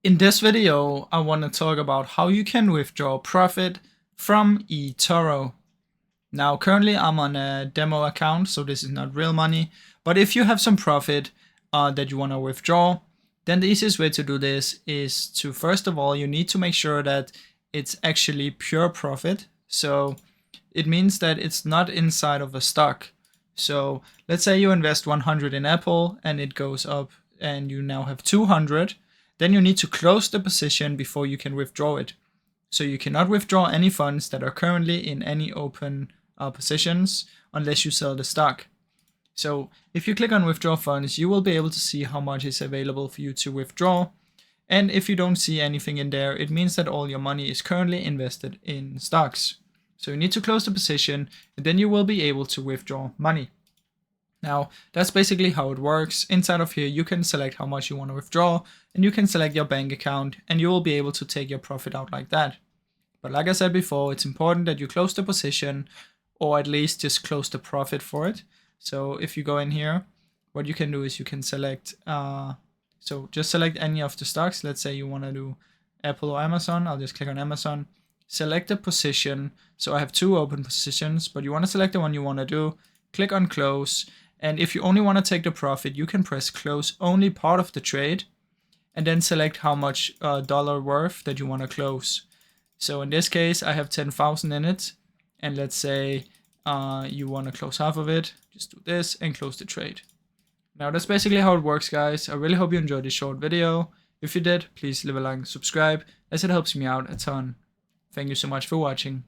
In this video, I want to talk about how you can withdraw profit from eToro. Now, currently I'm on a demo account, so this is not real money. But if you have some profit that you want to withdraw, then the easiest way to do this is to, first of all, you need to make sure that it's actually pure profit. So it means that it's not inside of a stock. So let's say you invest 100 in Apple and it goes up and you now have 200. Then you need to close the position before you can withdraw it. So you cannot withdraw any funds that are currently in any open positions unless you sell the stock. So if you click on withdraw funds, you will be able to see how much is available for you to withdraw. And if you don't see anything in there, it means that all your money is currently invested in stocks. So you need to close the position and then you will be able to withdraw money. Now, that's basically how it works. Inside of here, you can select how much you want to withdraw and you can select your bank account and you will be able to take your profit out like that. But like I said before, it's important that you close the position or at least just close the profit for it. So if you go in here, what you can do is you can select, so just select any of the stocks. Let's say you want to do Apple or Amazon. I'll just click on Amazon, select the position. So I have two open positions, but you want to select the one you want to do, click on close. And if you only want to take the profit, you can press close only part of the trade and then select how much dollar worth that you want to close. So in this case, I have 10,000 in it. And let's say you want to close half of it. Just do this and close the trade. Now that's basically how it works, guys. I really hope you enjoyed this short video. If you did, please leave a like and subscribe as it helps me out a ton. Thank you so much for watching.